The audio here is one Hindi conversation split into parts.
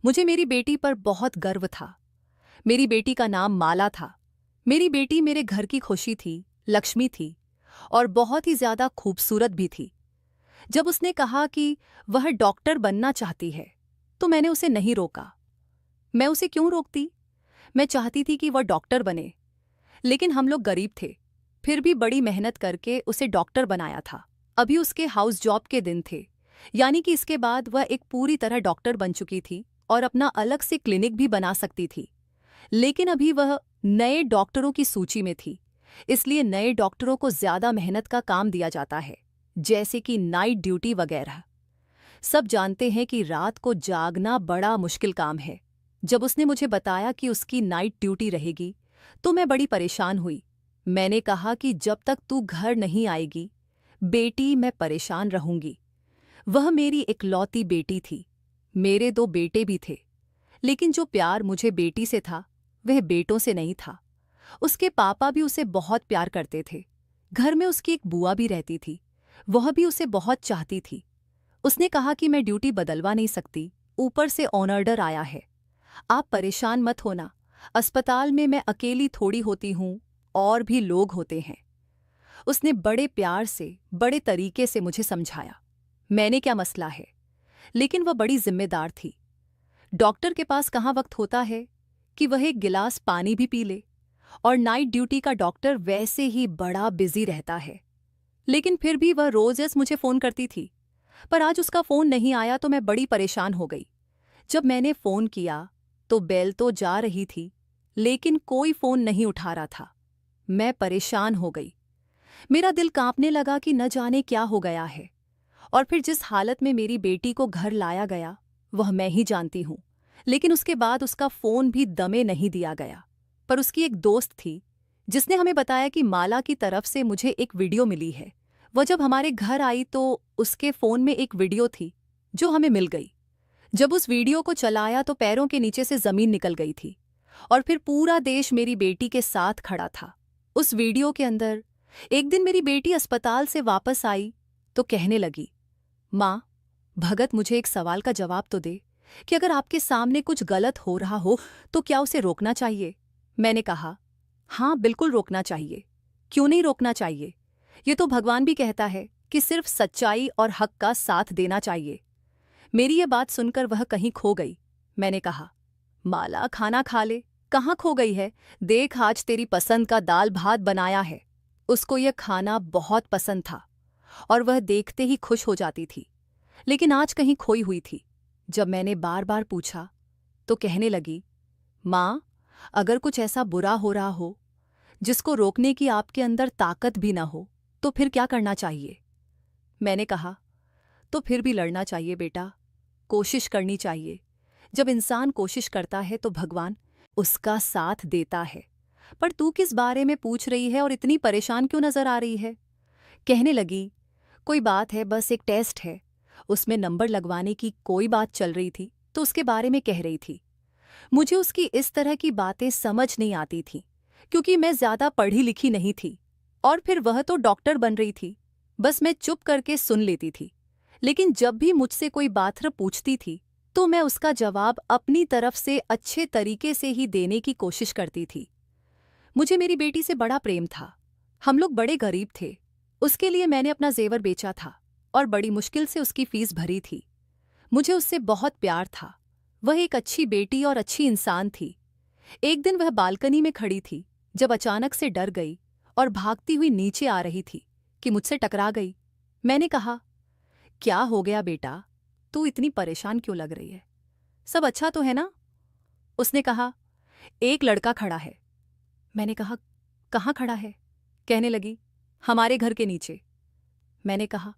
मुझे मेरी बेटी पर बहुत गर्व था। मेरी बेटी का नाम माला था। मेरी बेटी मेरे घर की खुशी थी, लक्ष्मी थी और बहुत ही ज्यादा खूबसूरत भी थी। जब उसने कहा कि वह डॉक्टर बनना चाहती है, तो मैंने उसे नहीं रोका। मैं उसे क्यों रोकती? मैं चाहती थी कि वह डॉक्टर बने, लेकिन हम लोग गरीब थे। फिर भी बड़ी मेहनत करके उसे डॉक्टर बनाया था। अभी उसके हाउस जॉब के दिन थे, यानी कि इसके बाद वह एक पूरी तरह डॉक्टर बन चुकी थी और अपना अलग से क्लिनिक भी बना सकती थी। लेकिन अभी वह नए डॉक्टरों की सूची में थी, इसलिए नए डॉक्टरों को ज्यादा मेहनत का काम दिया जाता है, जैसे कि नाइट ड्यूटी वगैरह। सब जानते हैं कि रात को जागना बड़ा मुश्किल काम है। जब उसने मुझे बताया कि उसकी नाइट ड्यूटी रहेगी, तो मैं बड़ी परेशान हुई। मैंने कहा कि जब तक तू घर नहीं आएगी, बेटी, मैं परेशान रहूंगी। वह मेरी इकलौती बेटी थी। मेरे दो बेटे भी थे, लेकिन जो प्यार मुझे बेटी से था, वह बेटों से नहीं था। उसके पापा भी उसे बहुत प्यार करते थे। घर में उसकी एक बुआ भी रहती थी, वह भी उसे बहुत चाहती थी। उसने कहा कि मैं ड्यूटी बदलवा नहीं सकती, ऊपर से ऑर्डर आया है। आप परेशान मत होना, अस्पताल में मैं अकेली थोड़ी होती हूँ, और भी लोग होते हैं। उसने बड़े प्यार से, बड़े तरीके से मुझे समझाया। मैंने क्या मसला है, लेकिन वह बड़ी जिम्मेदार थी। डॉक्टर के पास कहाँ वक्त होता है कि वह एक गिलास पानी भी पी ले, और नाइट ड्यूटी का डॉक्टर वैसे ही बड़ा बिजी रहता है। लेकिन फिर भी वह रोज मुझे फोन करती थी। पर आज उसका फोन नहीं आया तो मैं बड़ी परेशान हो गई। जब मैंने फोन किया तो बेल तो जा रही थी, लेकिन कोई फोन नहीं उठा रहा था। मैं परेशान हो गई। मेरा दिल कांपने लगा कि न जाने क्या हो गया है। और फिर जिस हालत में मेरी बेटी को घर लाया गया, वह मैं ही जानती हूँ। लेकिन उसके बाद उसका फोन भी दमे नहीं दिया गया। पर उसकी एक दोस्त थी, जिसने हमें बताया कि माला की तरफ से मुझे एक वीडियो मिली है। वह जब हमारे घर आई तो उसके फोन में एक वीडियो थी, जो हमें मिल गई। जब उस वीडियो को चलाया तो पैरों के नीचे से जमीन निकल गई थी, और फिर पूरा देश मेरी बेटी के साथ खड़ा था। उस वीडियो के अंदर एक दिन मेरी बेटी अस्पताल से वापस आई तो कहने लगी, माँ, भगत मुझे एक सवाल का जवाब तो दे कि अगर आपके सामने कुछ गलत हो रहा हो तो क्या उसे रोकना चाहिए? मैंने कहा, हाँ बिल्कुल रोकना चाहिए। क्यों नहीं रोकना चाहिए? ये तो भगवान भी कहता है कि सिर्फ सच्चाई और हक का साथ देना चाहिए। मेरी ये बात सुनकर वह कहीं खो गई। मैंने कहा, माला खाना खा ले। कहाँ खो गई है? देख, आज तेरी पसंद का दाल भात बनाया है। उसको यह खाना बहुत पसंद था और वह देखते ही खुश हो जाती थी, लेकिन आज कहीं खोई हुई थी। जब मैंने बार बार पूछा तो कहने लगी, माँ, अगर कुछ ऐसा बुरा हो रहा हो जिसको रोकने की आपके अंदर ताकत भी ना हो, तो फिर क्या करना चाहिए? मैंने कहा, तो फिर भी लड़ना चाहिए बेटा, कोशिश करनी चाहिए। जब इंसान कोशिश करता है तो भगवान उसका साथ देता है। पर तू किस बारे में पूछ रही है और इतनी परेशान क्यों नजर आ रही है? कहने लगी, कोई बात है, बस एक टेस्ट है। उसमें नंबर लगवाने की कोई बात चल रही थी तो उसके बारे में कह रही थी। मुझे उसकी इस तरह की बातें समझ नहीं आती थीं, क्योंकि मैं ज्यादा पढ़ी लिखी नहीं थी, और फिर वह तो डॉक्टर बन रही थी। बस मैं चुप करके सुन लेती थी। लेकिन जब भी मुझसे कोई बात पूछती थी तो मैं उसका जवाब अपनी तरफ से अच्छे तरीके से ही देने की कोशिश करती थी। मुझे मेरी बेटी से बड़ा प्रेम था। हम लोग बड़े गरीब थे। उसके लिए मैंने अपना जेवर बेचा था और बड़ी मुश्किल से उसकी फीस भरी थी। मुझे उससे बहुत प्यार था। वह एक अच्छी बेटी और अच्छी इंसान थी। एक दिन वह बालकनी में खड़ी थी जब अचानक से डर गई और भागती हुई नीचे आ रही थी कि मुझसे टकरा गई। मैंने कहा, क्या हो गया बेटा? तू इतनी परेशान क्यों लग रही है? सब अच्छा तो है ना? उसने कहा, एक लड़का खड़ा है। मैंने कहा, कहाँ खड़ा है? कहने लगी, हमारे घर के नीचे। मैंने कहा,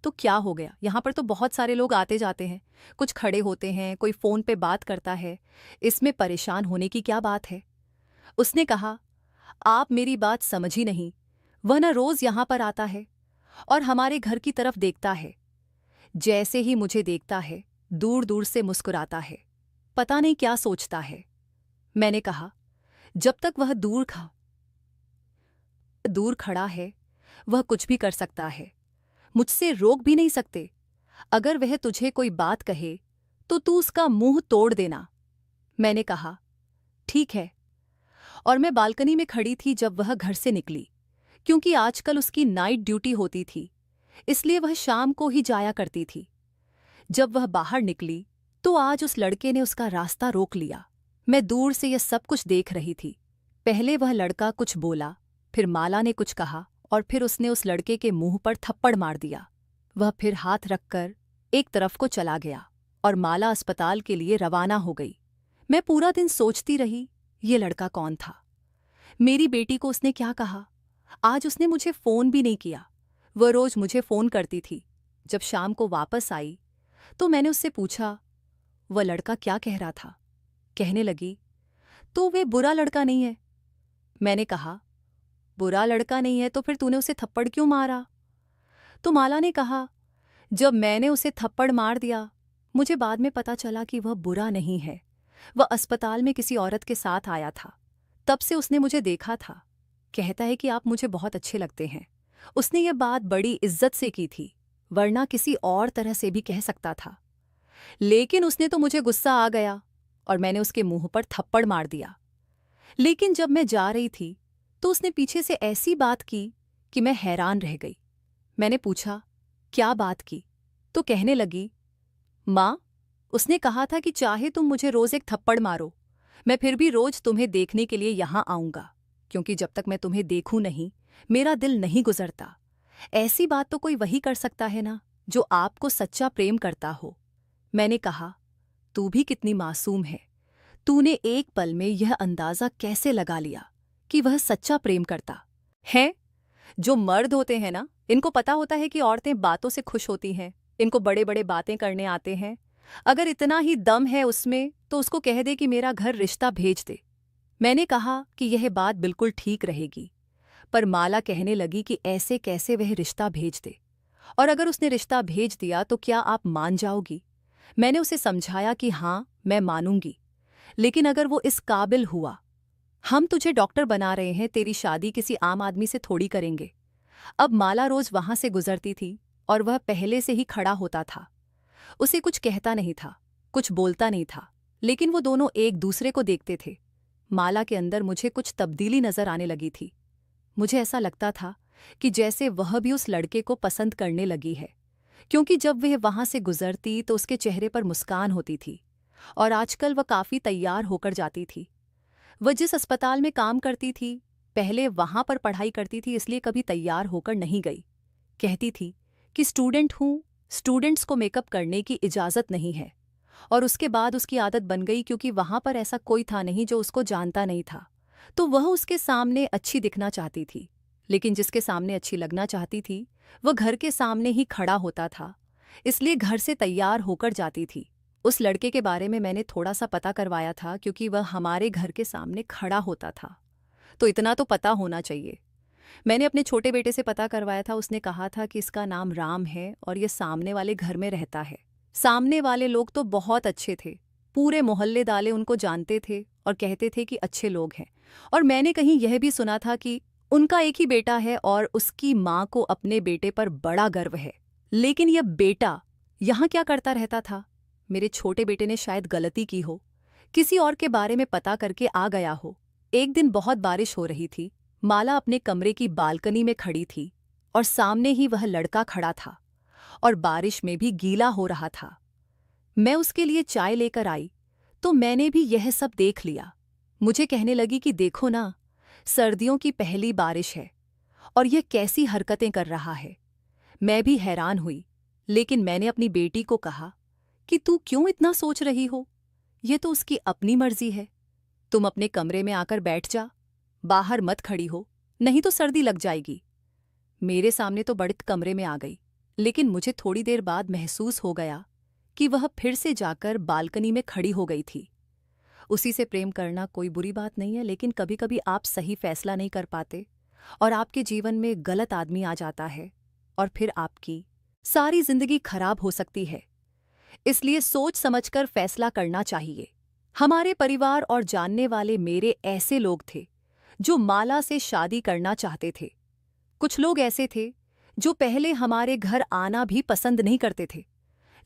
तो क्या हो गया? यहाँ पर तो बहुत सारे लोग आते जाते हैं, कुछ खड़े होते हैं, कोई फोन पे बात करता है, इसमें परेशान होने की क्या बात है? उसने कहा, आप मेरी बात समझी नहीं। वह न रोज यहाँ पर आता है और हमारे घर की तरफ देखता है। जैसे ही मुझे देखता है, दूर दूर से मुस्कुराता है। पता नहीं क्या सोचता है। मैंने कहा, जब तक वह दूर खड़ा है, वह कुछ भी कर सकता है। मुझसे रोक भी नहीं सकते। अगर वह तुझे कोई बात कहे तो तू उसका मुंह तोड़ देना। मैंने कहा, ठीक है। और मैं बालकनी में खड़ी थी जब वह घर से निकली। क्योंकि आजकल उसकी नाइट ड्यूटी होती थी, इसलिए वह शाम को ही जाया करती थी। जब वह बाहर निकली तो आज उस लड़के ने उसका रास्ता रोक लिया। मैं दूर से यह सब कुछ देख रही थी। पहले वह लड़का कुछ बोला, फिर माला ने कुछ कहा और फिर उसने उस लड़के के मुंह पर थप्पड़ मार दिया। वह फिर हाथ रखकर एक तरफ को चला गया और माला अस्पताल के लिए रवाना हो गई। मैं पूरा दिन सोचती रही, ये लड़का कौन था? मेरी बेटी को उसने क्या कहा? आज उसने मुझे फ़ोन भी नहीं किया। वह रोज़ मुझे फ़ोन करती थी। जब शाम को वापस आई तो मैंने उससे पूछा, वह लड़का क्या कह रहा था? कहने लगी, तो वे बुरा लड़का नहीं है। मैंने कहा, बुरा लड़का नहीं है तो फिर तूने उसे थप्पड़ क्यों मारा? तो माला ने कहा, जब मैंने उसे थप्पड़ मार दिया, मुझे बाद में पता चला कि वह बुरा नहीं है। वह अस्पताल में किसी औरत के साथ आया था। तब से उसने मुझे देखा था। कहता है कि आप मुझे बहुत अच्छे लगते हैं। उसने यह बात बड़ी इज्जत से की थी, वरना किसी और तरह से भी कह सकता था। लेकिन उसने तो मुझे गुस्सा आ गया और मैंने उसके मुंह पर थप्पड़ मार दिया। लेकिन जब मैं जा रही थी तो उसने पीछे से ऐसी बात की कि मैं हैरान रह गई। मैंने पूछा, क्या बात की? तो कहने लगी, माँ, उसने कहा था कि चाहे तुम मुझे रोज एक थप्पड़ मारो, मैं फिर भी रोज तुम्हें देखने के लिए यहां आऊंगा, क्योंकि जब तक मैं तुम्हें देखूं नहीं, मेरा दिल नहीं गुजरता। ऐसी बात तो कोई वही कर सकता है ना, जो आपको सच्चा प्रेम करता हो। मैंने कहा, तू भी कितनी मासूम है। तूने एक पल में यह अंदाजा कैसे लगा लिया कि वह सच्चा प्रेम करता है? जो मर्द होते हैं ना, इनको पता होता है कि औरतें बातों से खुश होती हैं। इनको बड़े बड़े बातें करने आते हैं। अगर इतना ही दम है उसमें तो उसको कह दे कि मेरा घर रिश्ता भेज दे। मैंने कहा कि यह बात बिल्कुल ठीक रहेगी, पर माला कहने लगी कि ऐसे कैसे वह रिश्ता भेज दे, और अगर उसने रिश्ता भेज दिया तो क्या आप मान जाओगी? मैंने उसे समझाया कि हाँ, मैं मानूंगी, लेकिन अगर वो इस काबिल हुआ। हम तुझे डॉक्टर बना रहे हैं, तेरी शादी किसी आम आदमी से थोड़ी करेंगे। अब माला रोज वहां से गुजरती थी और वह पहले से ही खड़ा होता था। उसे कुछ कहता नहीं था, कुछ बोलता नहीं था, लेकिन वो दोनों एक दूसरे को देखते थे। माला के अंदर मुझे कुछ तब्दीली नजर आने लगी थी। मुझे ऐसा लगता था कि जैसे वह भी उस लड़के को पसंद करने लगी है, क्योंकि जब वह वहां से गुजरती तो उसके चेहरे पर मुस्कान होती थी और आजकल वह काफी तैयार होकर जाती थी। वह जिस अस्पताल में काम करती थी, पहले वहां पर पढ़ाई करती थी, इसलिए कभी तैयार होकर नहीं गई। कहती थी कि स्टूडेंट हूं, स्टूडेंट्स को मेकअप करने की इजाज़त नहीं है। और उसके बाद उसकी आदत बन गई, क्योंकि वहां पर ऐसा कोई था नहीं जो उसको जानता नहीं था, तो वह उसके सामने अच्छी दिखना चाहती थी। लेकिन जिसके सामने अच्छी लगना चाहती थी वह घर के सामने ही खड़ा होता था, इसलिए घर से तैयार होकर जाती थी। उस लड़के के बारे में मैंने थोड़ा सा पता करवाया था, क्योंकि वह हमारे घर के सामने खड़ा होता था, तो इतना तो पता होना चाहिए। मैंने अपने छोटे बेटे से पता करवाया था। उसने कहा था कि इसका नाम राम है और ये सामने वाले घर में रहता है। सामने वाले लोग तो बहुत अच्छे थे, पूरे मोहल्ले दाले उनको जानते थे और कहते थे कि अच्छे लोग हैं। और मैंने कहीं यह भी सुना था कि उनका एक ही बेटा है और उसकी माँ को अपने बेटे पर बड़ा गर्व है। लेकिन यह बेटा यहाँ क्या करता रहता था? मेरे छोटे बेटे ने शायद गलती की हो, किसी और के बारे में पता करके आ गया हो। एक दिन बहुत बारिश हो रही थी। माला अपने कमरे की बालकनी में खड़ी थी और सामने ही वह लड़का खड़ा था और बारिश में भी गीला हो रहा था। मैं उसके लिए चाय लेकर आई तो मैंने भी यह सब देख लिया। मुझे कहने लगी कि देखो ना, सर्दियों की पहली बारिश है और यह कैसी हरकतें कर रहा है। मैं भी हैरान हुई, लेकिन मैंने अपनी बेटी को कहा कि तू क्यों इतना सोच रही हो? यह तो उसकी अपनी मर्जी है। तुम अपने कमरे में आकर बैठ जा, बाहर मत खड़ी हो, नहीं तो सर्दी लग जाएगी। मेरे सामने तो बढ़त कमरे में आ गई, लेकिन मुझे थोड़ी देर बाद महसूस हो गया कि वह फिर से जाकर बालकनी में खड़ी हो गई थी। उसी से प्रेम करना कोई बुरी बात नहीं है, लेकिन कभी कभी आप सही फैसला नहीं कर पाते और आपके जीवन में गलत आदमी आ जाता है और फिर आपकी सारी जिंदगी खराब हो सकती है। इसलिए सोच समझकर फैसला करना चाहिए। हमारे परिवार और जानने वाले मेरे ऐसे लोग थे जो माला से शादी करना चाहते थे। कुछ लोग ऐसे थे जो पहले हमारे घर आना भी पसंद नहीं करते थे,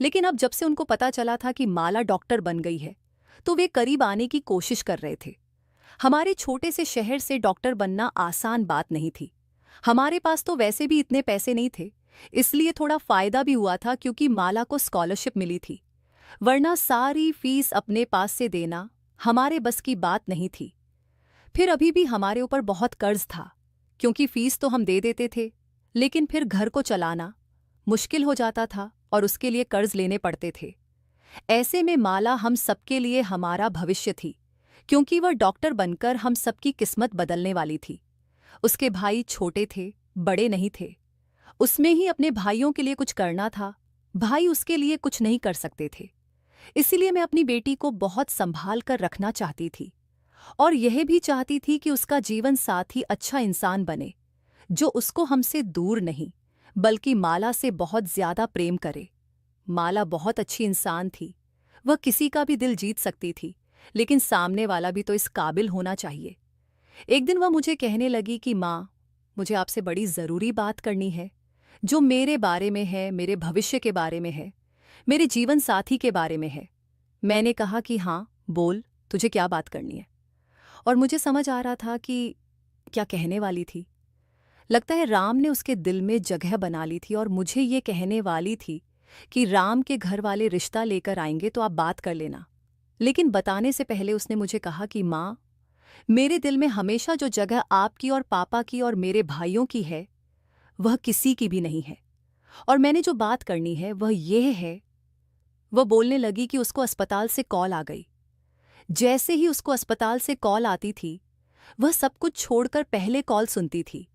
लेकिन अब जब से उनको पता चला था कि माला डॉक्टर बन गई है, तो वे करीब आने की कोशिश कर रहे थे। हमारे छोटे से शहर से डॉक्टर बनना आसान बात नहीं थी। हमारे पास तो वैसे भी इतने पैसे नहीं थे, इसलिए थोड़ा फायदा भी हुआ था क्योंकि माला को स्कॉलरशिप मिली थी, वरना सारी फीस अपने पास से देना हमारे बस की बात नहीं थी। फिर अभी भी हमारे ऊपर बहुत कर्ज था, क्योंकि फीस तो हम दे देते थे, लेकिन फिर घर को चलाना मुश्किल हो जाता था और उसके लिए कर्ज लेने पड़ते थे। ऐसे में माला हम सबके लिए हमारा भविष्य थी, क्योंकि वह डॉक्टर बनकर हम सबकी किस्मत बदलने वाली थी। उसके भाई छोटे थे, बड़े नहीं थे। उसमें ही अपने भाइयों के लिए कुछ करना था, भाई उसके लिए कुछ नहीं कर सकते थे। इसीलिए मैं अपनी बेटी को बहुत संभाल कर रखना चाहती थी, और यह भी चाहती थी कि उसका जीवन साथी अच्छा इंसान बने, जो उसको हमसे दूर नहीं बल्कि माला से बहुत ज्यादा प्रेम करे। माला बहुत अच्छी इंसान थी, वह किसी का भी दिल जीत सकती थी, लेकिन सामने वाला भी तो इस काबिल होना चाहिए। एक दिन वह मुझे कहने लगी कि माँ, मुझे आपसे बड़ी ज़रूरी बात करनी है, जो मेरे बारे में है, मेरे भविष्य के बारे में है, मेरे जीवन साथी के बारे में है। मैंने कहा कि हाँ, बोल, तुझे क्या बात करनी है। और मुझे समझ आ रहा था कि क्या कहने वाली थी। लगता है राम ने उसके दिल में जगह बना ली थी और मुझे ये कहने वाली थी कि राम के घर वाले रिश्ता लेकर आएंगे तो आप बात कर लेना। लेकिन बताने से पहले उसने मुझे कहा कि माँ, मेरे दिल में हमेशा जो जगह आपकी और पापा की और मेरे भाइयों की है, वह किसी की भी नहीं है। और मैंने जो बात करनी है वह यह है। वह बोलने लगी कि उसको अस्पताल से कॉल आ गई। जैसे ही उसको अस्पताल से कॉल आती थी, वह सब कुछ छोड़कर पहले कॉल सुनती थी।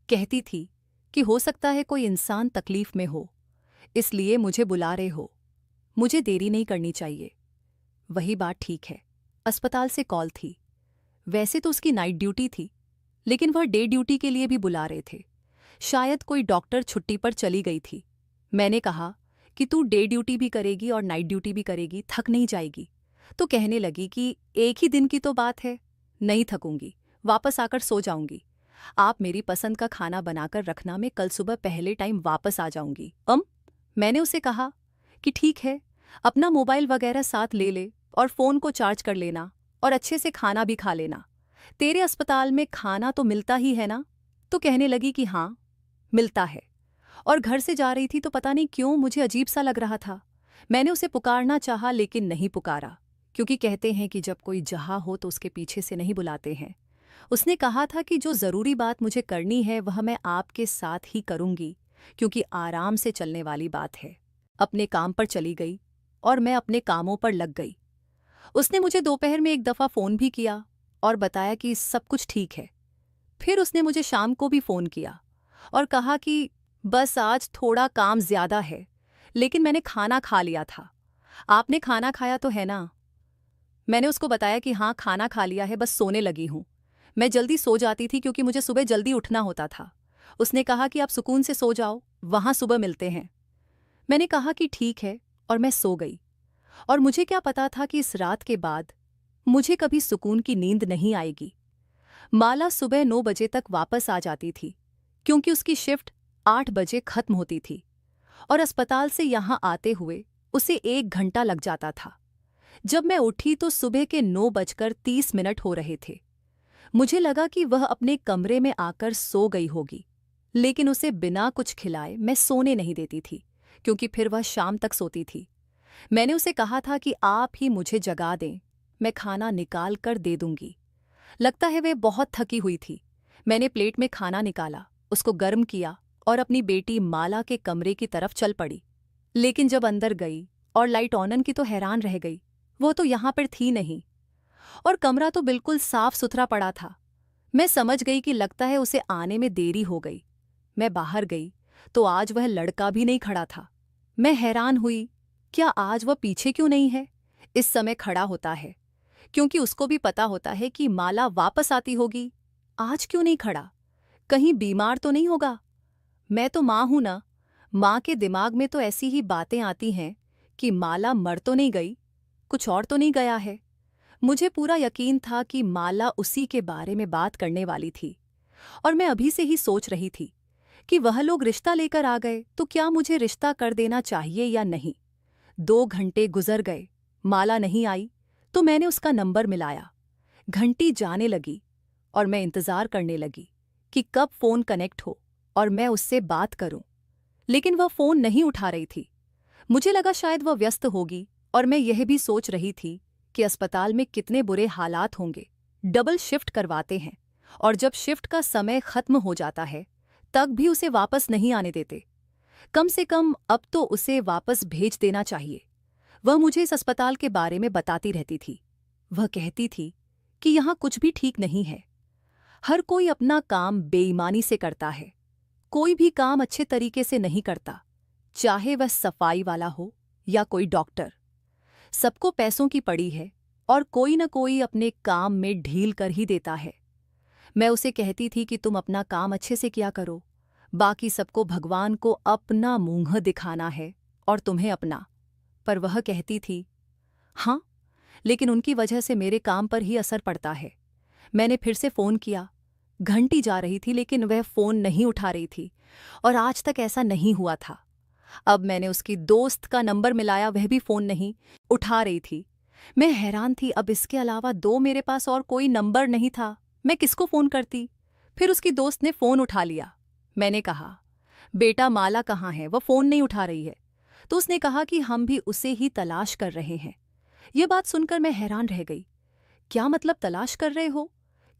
कहती थी कि हो सकता है कोई इंसान तकलीफ में हो, इसलिए मुझे बुला रहे हो, मुझे देरी नहीं करनी चाहिए। वही बात ठीक है, अस्पताल से कॉल थी। वैसे तो उसकी नाइट ड्यूटी थी, लेकिन वह डे ड्यूटी के लिए भी बुला रहे थे। शायद कोई डॉक्टर छुट्टी पर चली गई थी। मैंने कहा कि तू डे ड्यूटी भी करेगी और नाइट ड्यूटी भी करेगी, थक नहीं जाएगी? तो कहने लगी कि एक ही दिन की तो बात है, नहीं थकूंगी, वापस आकर सो जाऊंगी। आप मेरी पसंद का खाना बनाकर रखना, मैं कल सुबह पहले टाइम वापस आ जाऊंगी। मैंने उसे कहा कि ठीक है, अपना मोबाइल वगैरह साथ ले ले और फ़ोन को चार्ज कर लेना और अच्छे से खाना भी खा लेना। तेरे अस्पताल में खाना तो मिलता ही है ना? तो कहने लगी कि हाँ, मिलता है। और घर से जा रही थी तो पता नहीं क्यों मुझे अजीब सा लग रहा था। मैंने उसे पुकारना चाहा लेकिन नहीं पुकारा, क्योंकि कहते हैं कि जब कोई जहाँ हो तो उसके पीछे से नहीं बुलाते हैं। उसने कहा था कि जो ज़रूरी बात मुझे करनी है वह मैं आपके साथ ही करूँगी, क्योंकि आराम से चलने वाली बात है। अपने काम पर चली गई और मैं अपने कामों पर लग गई। उसने मुझे दोपहर में एक दफ़ा फ़ोन भी किया और बताया कि सब कुछ ठीक है। फिर उसने मुझे शाम को भी फ़ोन किया और कहा कि बस आज थोड़ा काम ज़्यादा है, लेकिन मैंने खाना खा लिया था। आपने खाना खाया तो है ना? मैंने उसको बताया कि हाँ, खाना खा लिया है, बस सोने लगी हूँ। मैं जल्दी सो जाती थी क्योंकि मुझे सुबह जल्दी उठना होता था। उसने कहा कि आप सुकून से सो जाओ, वहाँ सुबह मिलते हैं। मैंने कहा कि ठीक है और मैं सो गई। और मुझे क्या पता था कि इस रात के बाद मुझे कभी सुकून की नींद नहीं आएगी। माला सुबह 9 बजे तक वापस आ जाती थी, क्योंकि उसकी शिफ्ट 8 बजे खत्म होती थी, और अस्पताल से यहाँ आते हुए उसे 1 घंटा लग जाता था। जब मैं उठी तो सुबह के 9:30 हो रहे थे। मुझे लगा कि वह अपने कमरे में आकर सो गई होगी, लेकिन उसे बिना कुछ खिलाए मैं सोने नहीं देती थी, क्योंकि फिर वह शाम तक सोती थी। मैंने उसे कहा था कि आप ही मुझे जगा दें, मैं खाना निकाल कर दे दूंगी। लगता है वह बहुत थकी हुई थी। मैंने प्लेट में खाना निकाला, उसको गर्म किया और अपनी बेटी माला के कमरे की तरफ चल पड़ी। लेकिन जब अंदर गई और लाइट ऑन की तो हैरान रह गई, वो तो यहाँ पर थी नहीं, और कमरा तो बिल्कुल साफ सुथरा पड़ा था। मैं समझ गई कि लगता है उसे आने में देरी हो गई। मैं बाहर गई तो आज वह लड़का भी नहीं खड़ा था। मैं हैरान हुई, क्या आज वह पीछे क्यों नहीं है? इस समय खड़ा होता है, क्योंकि उसको भी पता होता है कि माला वापस आती होगी। आज क्यों नहीं खड़ा? कहीं बीमार तो नहीं होगा? मैं तो माँ हूं ना, माँ के दिमाग में तो ऐसी ही बातें आती हैं कि माला मर तो नहीं गई, कुछ और तो नहीं गया है। मुझे पूरा यकीन था कि माला उसी के बारे में बात करने वाली थी, और मैं अभी से ही सोच रही थी कि वह लोग रिश्ता लेकर आ गए तो क्या मुझे रिश्ता कर देना चाहिए या नहीं। 2 घंटे गुजर गए, माला नहीं आई, तो मैंने उसका नंबर मिलाया। घंटी जाने लगी और मैं इंतजार करने लगी कि कब फोन कनेक्ट हो और मैं उससे बात करूं। लेकिन वह फोन नहीं उठा रही थी। मुझे लगा शायद वह व्यस्त होगी, और मैं यह भी सोच रही थी कि अस्पताल में कितने बुरे हालात होंगे। डबल शिफ्ट करवाते हैं, और जब शिफ्ट का समय खत्म हो जाता है तब भी उसे वापस नहीं आने देते। कम से कम अब तो उसे वापस भेज देना चाहिए। वह मुझे इस अस्पताल के बारे में बताती रहती थी। वह कहती थी कि यहाँ कुछ भी ठीक नहीं है। हर कोई अपना काम बेईमानी से करता है। कोई भी काम अच्छे तरीके से नहीं करता, चाहे वह सफाई वाला हो या कोई डॉक्टर। सबको पैसों की पड़ी है और कोई न कोई अपने काम में ढील कर ही देता है। मैं उसे कहती थी कि तुम अपना काम अच्छे से किया करो, बाकी सबको भगवान को अपना मुंह दिखाना है और तुम्हें अपना। पर वह कहती थी, हाँ, लेकिन उनकी वजह से मेरे काम पर ही असर पड़ता है। मैंने फिर से फ़ोन किया। घंटी जा रही थी लेकिन वह फ़ोन नहीं उठा रही थी, और आज तक ऐसा नहीं हुआ था। अब मैंने उसकी दोस्त का नंबर मिलाया, वह भी फ़ोन नहीं उठा रही थी। मैं हैरान थी, अब इसके अलावा मेरे पास और कोई नंबर नहीं था। मैं किसको फ़ोन करती? फिर उसकी दोस्त ने फ़ोन उठा लिया। मैंने कहा, बेटा माला कहाँ है? वह फ़ोन नहीं उठा रही है। तो उसने कहा कि हम भी उसे ही तलाश कर रहे हैं। यह बात सुनकर मैं हैरान रह गई। क्या मतलब तलाश कर रहे हो?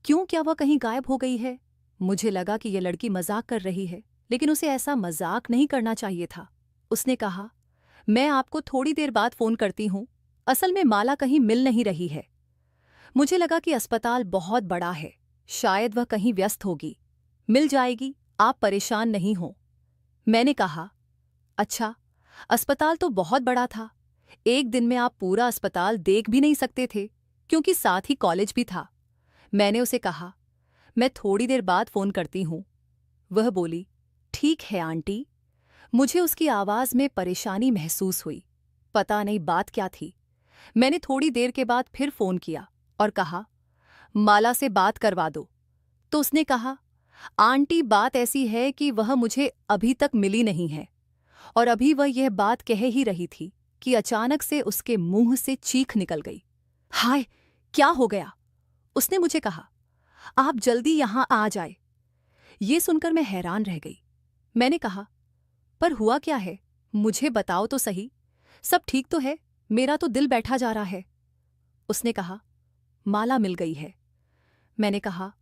क्यों, क्या वह कहीं गायब हो गई है? मुझे लगा कि यह लड़की मजाक कर रही है, लेकिन उसे ऐसा मजाक नहीं करना चाहिए था। उसने कहा, मैं आपको थोड़ी देर बाद फ़ोन करती हूँ। असल में माला कहीं मिल नहीं रही है। मुझे लगा कि अस्पताल बहुत बड़ा है, शायद वह कहीं व्यस्त होगी। मिल जाएगी, आप परेशान नहीं हो। मैंने कहा, अच्छा, अस्पताल तो बहुत बड़ा था। एक दिन में आप पूरा अस्पताल देख भी नहीं सकते थे, क्योंकि साथ ही कॉलेज भी था। मैंने उसे कहा, मैं थोड़ी देर बाद फ़ोन करती हूँ। वह बोली, ठीक है आंटी। मुझे उसकी आवाज़ में परेशानी महसूस हुई। पता नहीं बात क्या थी। मैंने थोड़ी देर के बाद फिर फ़ोन किया और कहा, माला से बात करवा दो। तो उसने कहा, आंटी बात ऐसी है कि वह मुझे अभी तक मिली नहीं है। और अभी वह यह बात कह ही रही थी कि अचानक से उसके मुंह से चीख निकल गई। हाय, क्या हो गया? उसने मुझे कहा, आप जल्दी यहाँ आ जाए। ये सुनकर मैं हैरान रह गई। मैंने कहा, पर हुआ क्या है? मुझे बताओ तो सही। सब ठीक तो है? मेरा तो दिल बैठा जा रहा है। उसने कहा, माला मिल गई है। मैंने कहा,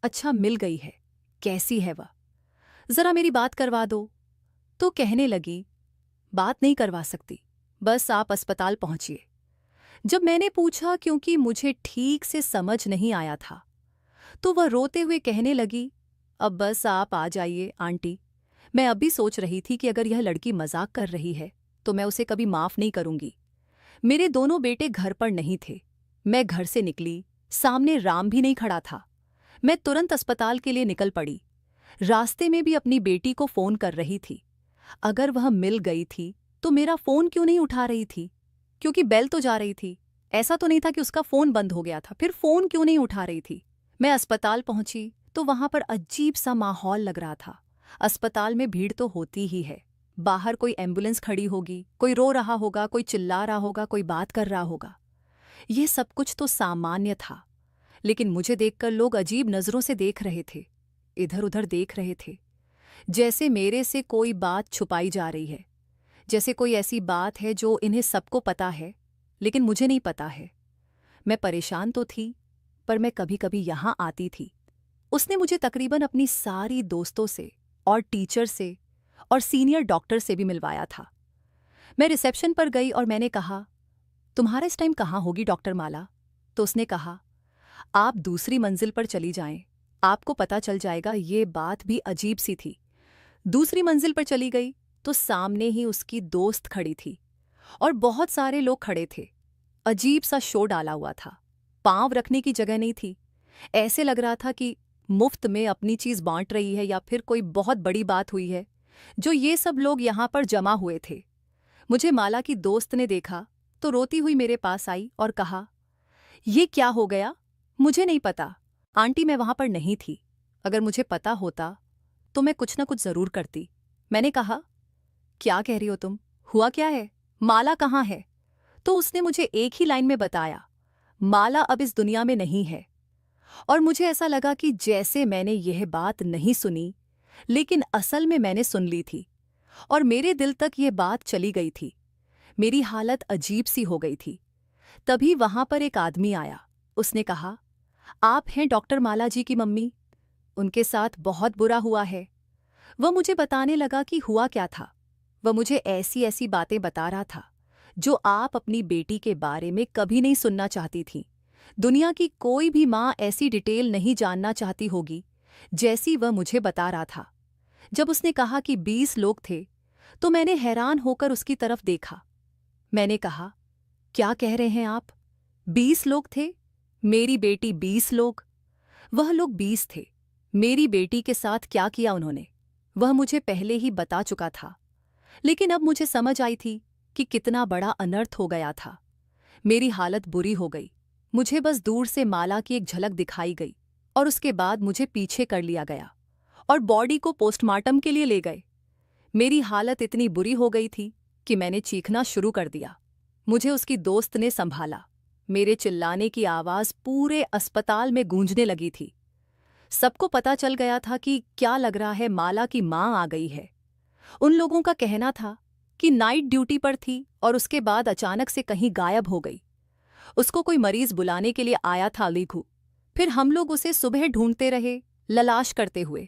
अच्छा, मिल गई है? कैसी है वह? जरा मेरी बात करवा दो। तो कहने लगी, बात नहीं करवा सकती, बस आप अस्पताल पहुंचिए। जब मैंने पूछा, क्योंकि मुझे ठीक से समझ नहीं आया था, तो वह रोते हुए कहने लगी, अब बस आप आ जाइए आंटी। मैं अभी सोच रही थी कि अगर यह लड़की मजाक कर रही है तो मैं उसे कभी माफ नहीं करूंगी। मेरे दोनों बेटे घर पर नहीं थे। मैं घर से निकली, सामने राम भी नहीं खड़ा था। मैं तुरंत अस्पताल के लिए निकल पड़ी। रास्ते में भी अपनी बेटी को फ़ोन कर रही थी। अगर वह मिल गई थी तो मेरा फ़ोन क्यों नहीं उठा रही थी? क्योंकि बेल तो जा रही थी। ऐसा तो नहीं था कि उसका फ़ोन बंद हो गया था। फिर फ़ोन क्यों नहीं उठा रही थी? मैं अस्पताल पहुंची तो वहां पर अजीब सा माहौल लग रहा था। अस्पताल में भीड़ तो होती ही है। बाहर कोई एम्बुलेंस खड़ी होगी, कोई रो रहा होगा, कोई चिल्ला रहा होगा, कोई बात कर रहा होगा। ये सब कुछ तो सामान्य था, लेकिन मुझे देखकर लोग अजीब नज़रों से देख रहे थे, इधर उधर देख रहे थे, जैसे मेरे से कोई बात छुपाई जा रही है, जैसे कोई ऐसी बात है जो इन्हें सबको पता है लेकिन मुझे नहीं पता है। मैं परेशान तो थी, पर मैं कभी कभी यहाँ आती थी। उसने मुझे तकरीबन अपनी सारी दोस्तों से और टीचर से और सीनियर डॉक्टर से भी मिलवाया था। मैं रिसेप्शन पर गई और मैंने कहा, तुम्हारा इस टाइम कहाँ होगी डॉक्टर माला? तो उसने कहा, आप दूसरी मंजिल पर चली जाएं, आपको पता चल जाएगा। ये बात भी अजीब सी थी। दूसरी मंजिल पर चली गई तो सामने ही उसकी दोस्त खड़ी थी और बहुत सारे लोग खड़े थे। अजीब सा शो डाला हुआ था, पांव रखने की जगह नहीं थी। ऐसे लग रहा था कि मुफ्त में अपनी चीज बांट रही है या फिर कोई बहुत बड़ी बात हुई है जो ये सब लोग यहाँ पर जमा हुए थे। मुझे माला की दोस्त ने देखा तो रोती हुई मेरे पास आई और कहा, ये क्या हो गया? मुझे नहीं पता आंटी, मैं वहां पर नहीं थी। अगर मुझे पता होता तो मैं कुछ न कुछ जरूर करती। मैंने कहा, क्या कह रही हो तुम? हुआ क्या है? माला कहाँ है? तो उसने मुझे एक ही लाइन में बताया, माला अब इस दुनिया में नहीं है। और मुझे ऐसा लगा कि जैसे मैंने यह बात नहीं सुनी, लेकिन असल में मैंने सुन ली थी और मेरे दिल तक ये बात चली गई थी। मेरी हालत अजीब सी हो गई थी। तभी वहां पर एक आदमी आया। उसने कहा, आप हैं डॉक्टर माला जी की मम्मी? उनके साथ बहुत बुरा हुआ है। वह मुझे बताने लगा कि हुआ क्या था। वह मुझे ऐसी ऐसी बातें बता रहा था जो आप अपनी बेटी के बारे में कभी नहीं सुनना चाहती थीं। दुनिया की कोई भी माँ ऐसी डिटेल नहीं जानना चाहती होगी जैसी वह मुझे बता रहा था। जब उसने कहा कि 20 लोग थे, तो मैंने हैरान होकर उसकी तरफ देखा। मैंने कहा, क्या कह रहे हैं आप? 20 लोग थे? मेरी बेटी 20 लोग? वह लोग 20 थे। मेरी बेटी के साथ क्या किया उन्होंने, वह मुझे पहले ही बता चुका था। लेकिन अब मुझे समझ आई थी कि कितना बड़ा अनर्थ हो गया था। मेरी हालत बुरी हो गई। मुझे बस दूर से माला की एक झलक दिखाई गई और उसके बाद मुझे पीछे कर लिया गया और बॉडी को पोस्टमार्टम के लिए ले गए। मेरी हालत इतनी बुरी हो गई थी कि मैंने चीखना शुरू कर दिया। मुझे उसकी दोस्त ने संभाला। मेरे चिल्लाने की आवाज़ पूरे अस्पताल में गूंजने लगी थी। सबको पता चल गया था कि क्या लग रहा है, माला की माँ आ गई है। उन लोगों का कहना था कि नाइट ड्यूटी पर थी और उसके बाद अचानक से कहीं गायब हो गई। उसको कोई मरीज बुलाने के लिए आया था अलीघू। फिर हम लोग उसे सुबह ढूंढते रहे, ललाश करते हुए।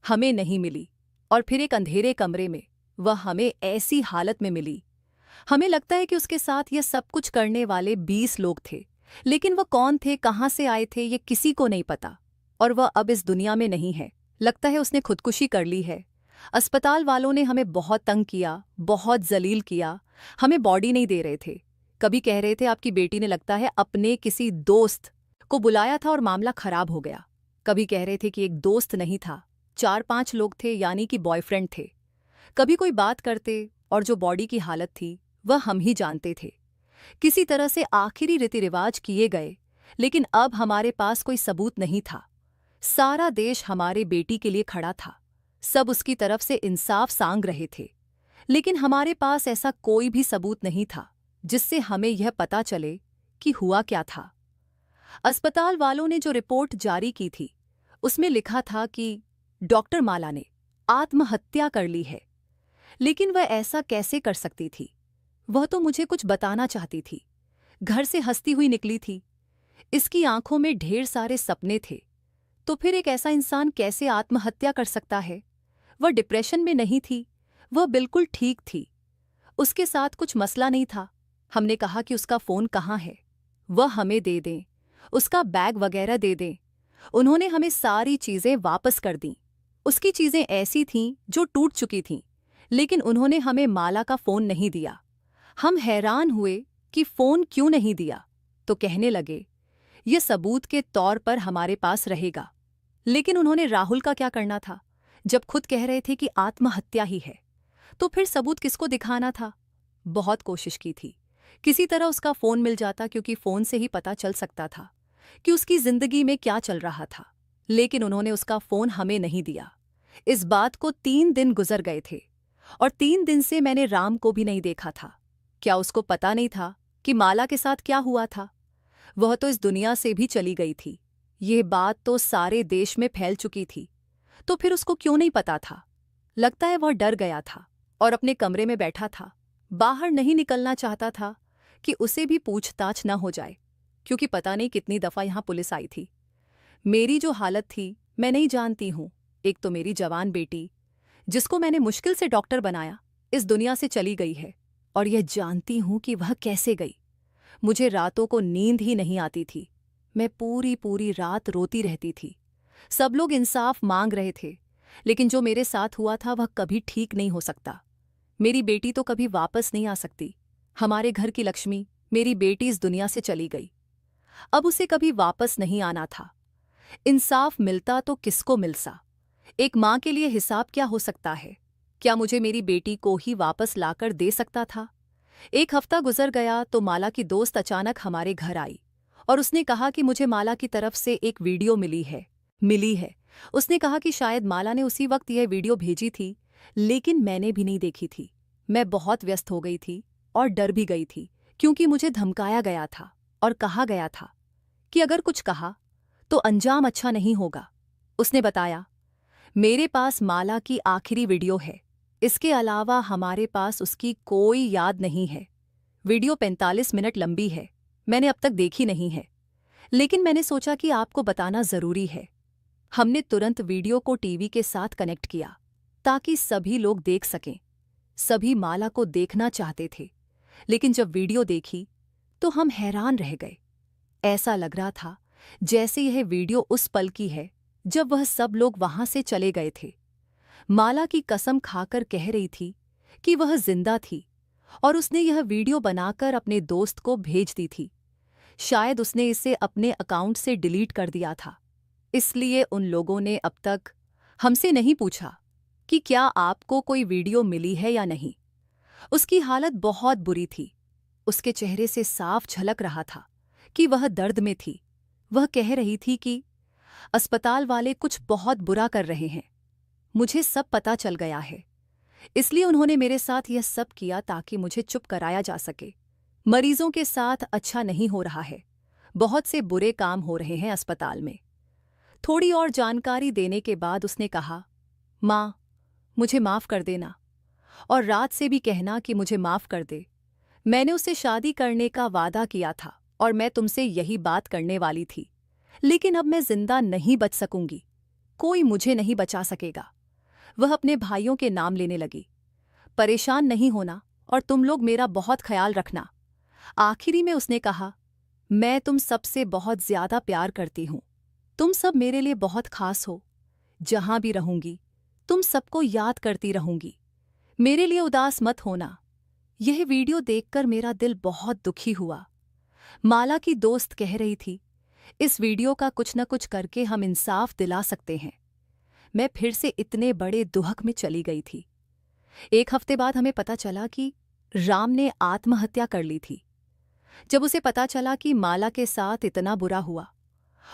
हमें नहीं मिली और फिर एक अंधेरे कमरे में वह हमें ऐसी हालत में मिली। हमें लगता है कि उसके साथ यह सब कुछ करने वाले 20 लोग थे, लेकिन वह कौन थे, कहाँ से आए थे, ये किसी को नहीं पता। और वह अब इस दुनिया में नहीं है। लगता है उसने खुदकुशी कर ली है। अस्पताल वालों ने हमें बहुत तंग किया, बहुत जलील किया। हमें बॉडी नहीं दे रहे थे। कभी कह रहे थे आपकी बेटी ने लगता है अपने किसी दोस्त को बुलाया था और मामला खराब हो गया। कभी कह रहे थे कि एक दोस्त नहीं था, 4-5 लोग थे, यानी कि बॉयफ्रेंड थे। कभी कोई बात करते और जो बॉडी की हालत थी वह हम ही जानते थे। किसी तरह से आखिरी रीति रिवाज किए गए, लेकिन अब हमारे पास कोई सबूत नहीं था। सारा देश हमारे बेटी के लिए खड़ा था। सब उसकी तरफ से इंसाफ सांग रहे थे, लेकिन हमारे पास ऐसा कोई भी सबूत नहीं था जिससे हमें यह पता चले कि हुआ क्या था। अस्पताल वालों ने जो रिपोर्ट जारी की थी उसमें लिखा था कि डॉक्टर माला ने आत्महत्या कर ली है। लेकिन वह ऐसा कैसे कर सकती थी? वह तो मुझे कुछ बताना चाहती थी। घर से हंसती हुई निकली थी। इसकी आंखों में ढेर सारे सपने थे। तो फिर एक ऐसा इंसान कैसे आत्महत्या कर सकता है? वह डिप्रेशन में नहीं थी, वह बिल्कुल ठीक थी। उसके साथ कुछ मसला नहीं था। हमने कहा कि उसका फ़ोन कहाँ है, वह हमें दे दें, उसका बैग वगैरह दे दें। उन्होंने हमें सारी चीज़ें वापस कर दीं। उसकी चीज़ें ऐसी थीं जो टूट चुकी थीं, लेकिन उन्होंने हमें माला का फ़ोन नहीं दिया। हम हैरान हुए कि फ़ोन क्यों नहीं दिया, तो कहने लगे ये सबूत के तौर पर हमारे पास रहेगा। लेकिन उन्होंने राहुल का क्या करना था? जब खुद कह रहे थे कि आत्महत्या ही है, तो फिर सबूत किसको दिखाना था? बहुत कोशिश की थी, किसी तरह उसका फ़ोन मिल जाता, क्योंकि फ़ोन से ही पता चल सकता था कि उसकी ज़िंदगी में क्या चल रहा था। लेकिन उन्होंने उसका फ़ोन हमें नहीं दिया। इस बात को 3 दिन गुजर गए थे और 3 दिन से मैंने राम को भी नहीं देखा था। क्या उसको पता नहीं था कि माला के साथ क्या हुआ था? वह तो इस दुनिया से भी चली गई थी। यह बात तो सारे देश में फैल चुकी थी। तो फिर उसको क्यों नहीं पता था? लगता है वह डर गया था और अपने कमरे में बैठा था। बाहर नहीं निकलना चाहता था कि उसे भी पूछताछ न हो जाए, क्योंकि पता नहीं कितनी दफ़ा यहाँ पुलिस आई थी। मेरी जो हालत थी मैं नहीं जानती हूँ। एक तो मेरी जवान बेटी, जिसको मैंने मुश्किल से डॉक्टर बनाया, इस दुनिया से चली गई है, और यह जानती हूँ कि वह कैसे गई। मुझे रातों को नींद ही नहीं आती थी। मैं पूरी पूरी रात रोती रहती थी। सब लोग इंसाफ मांग रहे थे, लेकिन जो मेरे साथ हुआ था वह कभी ठीक नहीं हो सकता। मेरी बेटी तो कभी वापस नहीं आ सकती। हमारे घर की लक्ष्मी, मेरी बेटी, इस दुनिया से चली गई। अब उसे कभी वापस नहीं आना था। इंसाफ मिलता तो किसको मिलता? एक माँ के लिए हिसाब क्या हो सकता है? क्या मुझे मेरी बेटी को ही वापस लाकर दे सकता था? 1 हफ्ता गुजर गया तो माला की दोस्त अचानक हमारे घर आई और उसने कहा कि मुझे माला की तरफ से एक वीडियो मिली है। उसने कहा कि शायद माला ने उसी वक्त यह वीडियो भेजी थी, लेकिन मैंने भी नहीं देखी थी। मैं बहुत व्यस्त हो गई थी। और डर भी गई थी, क्योंकि मुझे धमकाया गया था और कहा गया था कि अगर कुछ कहा तो अंजाम अच्छा नहीं होगा। उसने बताया, मेरे पास माला की आखिरी वीडियो है, इसके अलावा हमारे पास उसकी कोई याद नहीं है। वीडियो 45 मिनट लंबी है, मैंने अब तक देखी नहीं है, लेकिन मैंने सोचा कि आपको बताना जरूरी है। हमने तुरंत वीडियो को टीवी के साथ कनेक्ट किया ताकि सभी लोग देख सकें। सभी माला को देखना चाहते थे, लेकिन जब वीडियो देखी तो हम हैरान रह गए। ऐसा लग रहा था जैसे यह वीडियो उस पल की है जब वह सब लोग वहां से चले गए थे। माला की कसम खाकर कह रही थी कि वह जिंदा थी और उसने यह वीडियो बनाकर अपने दोस्त को भेज दी थी। शायद उसने इसे अपने अकाउंट से डिलीट कर दिया था, इसलिए उन लोगों ने अब तक हमसे नहीं पूछा कि क्या आपको कोई वीडियो मिली है या नहीं। उसकी हालत बहुत बुरी थी, उसके चेहरे से साफ झलक रहा था कि वह दर्द में थी। वह कह रही थी कि अस्पताल वाले कुछ बहुत बुरा कर रहे हैं, मुझे सब पता चल गया है, इसलिए उन्होंने मेरे साथ यह सब किया ताकि मुझे चुप कराया जा सके। मरीजों के साथ अच्छा नहीं हो रहा है, बहुत से बुरे काम हो रहे हैं अस्पताल में। थोड़ी और जानकारी देने के बाद उसने कहा, माँ, मुझे माफ़ कर देना और रात से भी कहना कि मुझे माफ़ कर दे। मैंने उससे शादी करने का वादा किया था और मैं तुमसे यही बात करने वाली थी, लेकिन अब मैं जिंदा नहीं बच सकूंगी, कोई मुझे नहीं बचा सकेगा। वह अपने भाइयों के नाम लेने लगी। परेशान नहीं होना और तुम लोग मेरा बहुत ख्याल रखना। आखिरी में उसने कहा, मैं तुम सबसे बहुत ज्यादा प्यार करती हूँ, तुम सब मेरे लिए बहुत खास हो। जहां भी रहूंगी तुम सबको याद करती रहूंगी, मेरे लिए उदास मत होना। यह वीडियो देखकर मेरा दिल बहुत दुखी हुआ। माला की दोस्त कह रही थी, इस वीडियो का कुछ न कुछ करके हम इंसाफ दिला सकते हैं। मैं फिर से इतने बड़े दुहक में चली गई थी। एक हफ्ते बाद हमें पता चला कि राम ने आत्महत्या कर ली थी। जब उसे पता चला कि माला के साथ इतना बुरा हुआ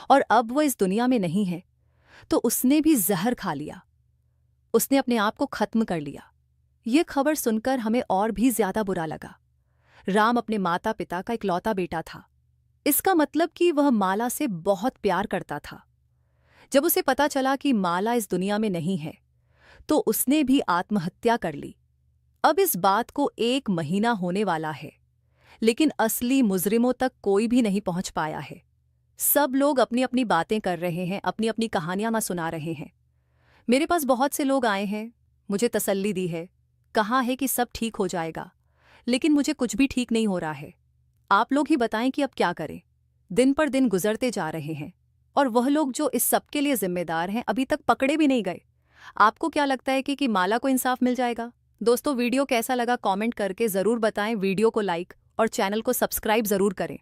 और अब वह इस दुनिया में नहीं है, तो उसने भी जहर खा लिया। उसने अपने आप को खत्म कर लिया। यह खबर सुनकर हमें और भी ज्यादा बुरा लगा। राम अपने माता पिता का इकलौता बेटा था, इसका मतलब कि वह माला से बहुत प्यार करता था। जब उसे पता चला कि माला इस दुनिया में नहीं है, तो उसने भी आत्महत्या कर ली। अब इस बात को 1 महीना होने वाला है, लेकिन असली मुजरिमों तक कोई भी नहीं पहुंच पाया है। सब लोग अपनी अपनी बातें कर रहे हैं, अपनी अपनी कहानियां सुना रहे हैं। मेरे पास बहुत से लोग आए हैं, मुझे तसल्ली दी है, कहा है कि सब ठीक हो जाएगा, लेकिन मुझे कुछ भी ठीक नहीं हो रहा है। आप लोग ही बताएं कि अब क्या करें। दिन पर दिन गुजरते जा रहे हैं और वह लोग जो इस सब के लिए जिम्मेदार हैं अभी तक पकड़े भी नहीं गए। आपको क्या लगता है कि माला को इंसाफ मिल जाएगा? दोस्तों, वीडियो कैसा लगा कमेंट करके ज़रूर बताएं। वीडियो को लाइक और चैनल को सब्सक्राइब ज़रूर करें।